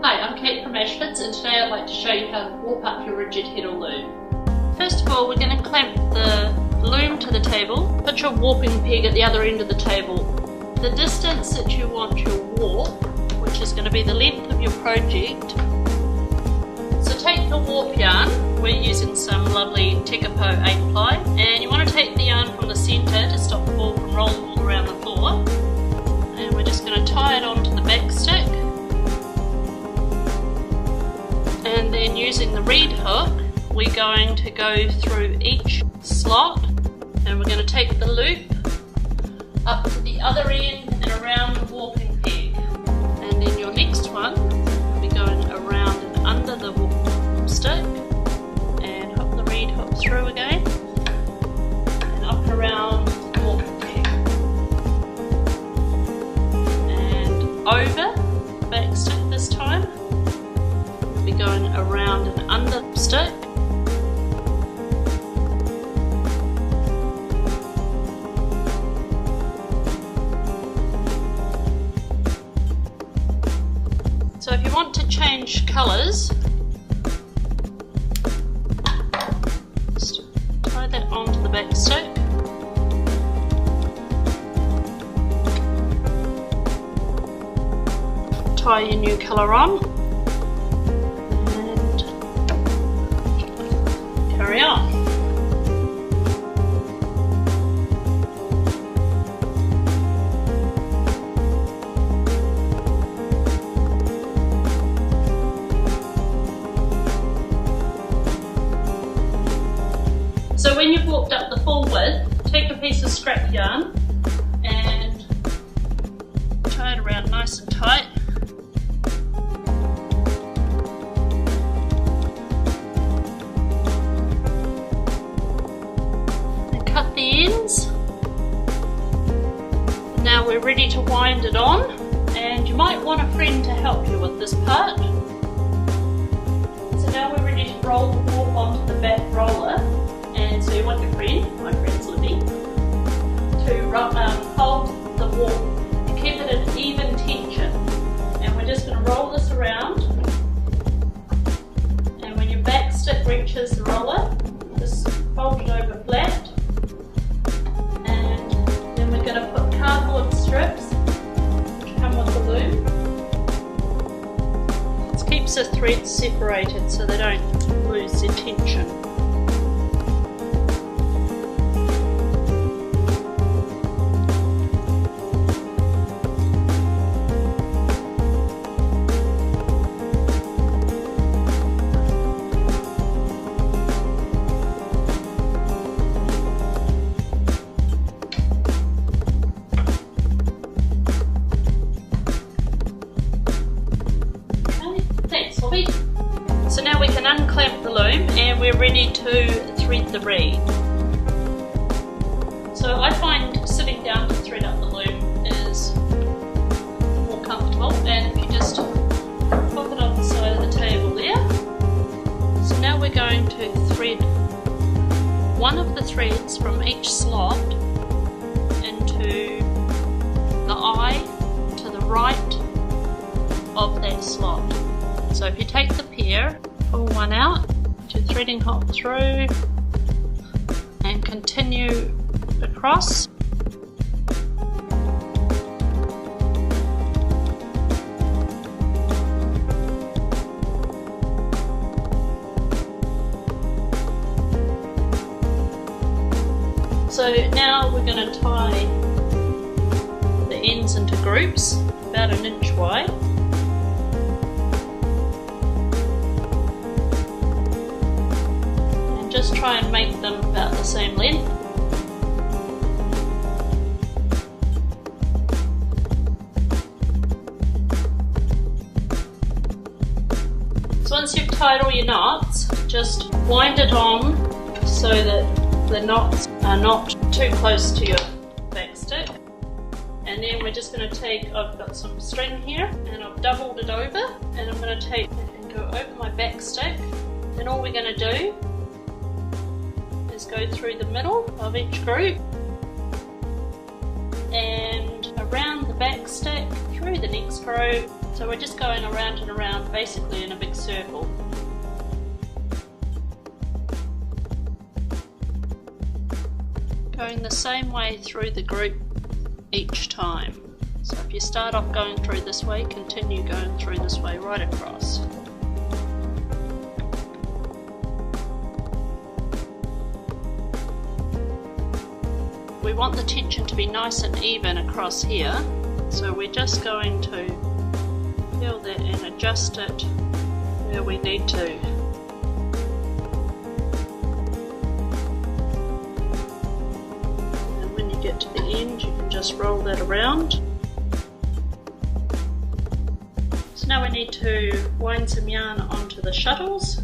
Hi, I'm Kate from Ashfords, and today I'd like to show you how to warp up your rigid header loom. First of all, we're going to clamp the loom to the table. Put your warping peg at the other end of the table. The distance that you want your warp, which is going to be the length of your project. So take the warp yarn, we're using some lovely Tekapo 8-ply, and you want to take the yarn from the centre to stop the ball from rolling all around the floor. And we're just going to tie it onto the back stick. And then using the reed hook, we're going to go through each slot, and we're going to take the loop up to the other end and around the warping peg. And then your next one will be going around and under the warp stick, and hook the reed hook through again, and up and around the warping peg. And over the back stick this time. We'll be going around and under the stick. So if you want to change colours, just tie that onto the back stick. Tie your new colour on and carry on. So when you've warped up the full width, take a piece of scrap yarn and tie it around nice and tight. And cut the ends. Now we're ready to wind it on, and you might want a friend to help you with this part. So now we're ready to roll the warp onto the back roller. And so you want your friend, my friend's Libby, to hold the warp and keep it at even tension. And we're just going to roll this around. And when your back stick reaches the roller, just fold it over flat. And then we're going to put cardboard strips which come with the loom. It keeps the threads separated so they don't lose their tension. So now we can unclamp the loom and we're ready to thread the reed. So I find sitting down to thread up the loom is more comfortable, and if you just pop it on the side of the table there. So now we're going to thread one of the threads from each slot into the eye to the right of that slot. So if you take the pair, pull one out, put your threading hook through and continue across. So now we're going to tie the ends into groups about 1 inch wide. Just try and make them about the same length. So once you've tied all your knots, just wind it on so that the knots are not too close to your back stick. And then we're just going to take, I've got some string here and I've doubled it over, and I'm going to take and go over my back stick, and all we're going to do is go through the middle of each group and around the back stick through the next row. So we're just going around and around, basically in a big circle. Going the same way through the group each time. So if you start off going through this way, continue going through this way right across. We want the tension to be nice and even across here, so we're just going to feel that and adjust it where we need to. And when you get to the end, you can just roll that around. So now we need to wind some yarn onto the shuttles.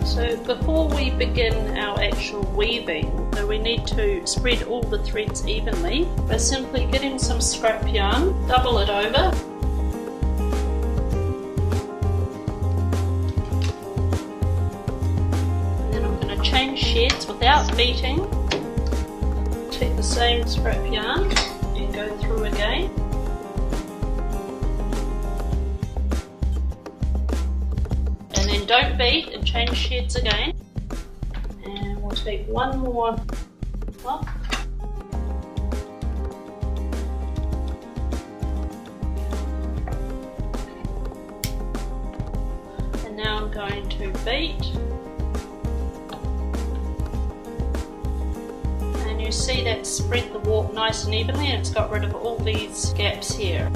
So before we begin our actual weaving, so we need to spread all the threads evenly by simply getting some scrap yarn, double it over, and then I'm going to change sheds without beating. Take the same scrap yarn and go through again. Don't beat and change sheds again, and we'll take one more up. And now I'm going to beat, and you see that spread the warp nice and evenly, and it's got rid of all these gaps here.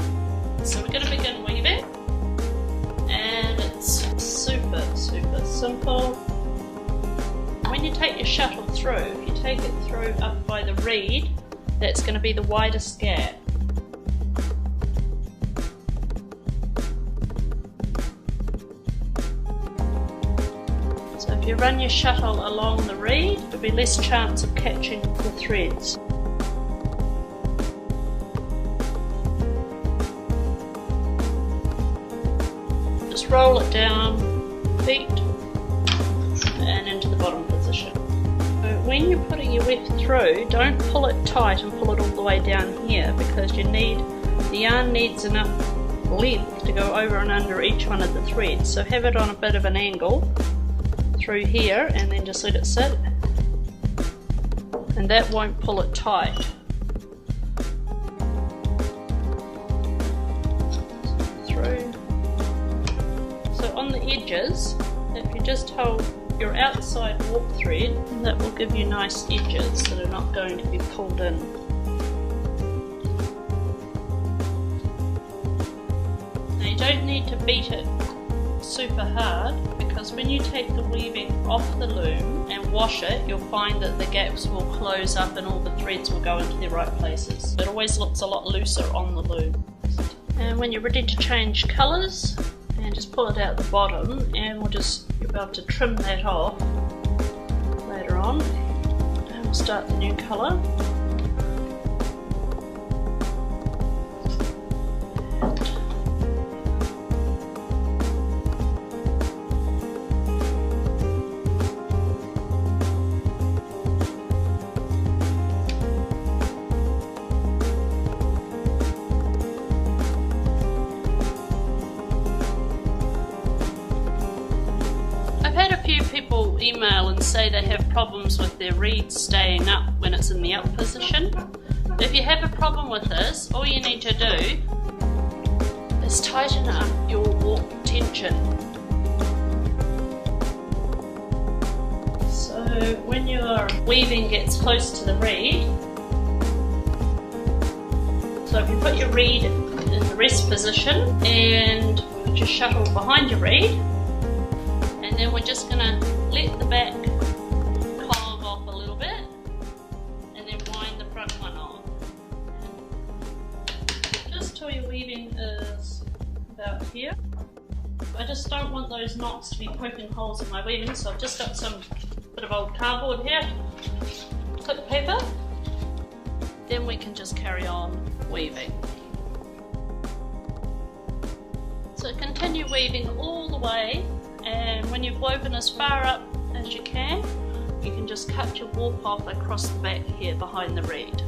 So we're going to begin weaving, and it's super simple. When you take your shuttle through, if you take it through up by the reed, that's going to be the widest gap. So if you run your shuttle along the reed, there'll be less chance of catching the threads. Just roll it down, beat, and into the bottom position. So when you're putting your weft through, don't pull it tight and pull it all the way down here, because the yarn needs enough length to go over and under each one of the threads. So have it on a bit of an angle through here, and then just let it sit, and that won't pull it tight. Through. So on the edges, if you just hold your outside warp thread, that will give you nice edges that are not going to be pulled in. Now you don't need to beat it super hard, because when you take the weaving off the loom and wash it, you'll find that the gaps will close up and all the threads will go into their right places. It always looks a lot looser on the loom. And when you're ready to change colours, and just pull it out the bottom, and you'll be able to trim that off later on, and we'll start the new colour. People email and say they have problems with their reeds staying up when it's in the up position. If you have a problem with this, all you need to do is tighten up your warp tension. So when your weaving gets close to the reed, so if you put your reed in the rest position and put your shuttle behind your reed, and then we're just going to let the back cog off a little bit, and then wind the front one on. Just till your weaving is about here. I just don't want those knots to be poking holes in my weaving, so I've just got some bit of old cardboard here, clip paper. Then we can just carry on weaving. So continue weaving all the way, and when you've woven as far up as you can, you can just cut your warp off across the back here behind the reed.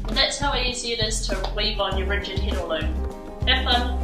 And that's how easy it is to weave on your rigid heddle loom. Have fun!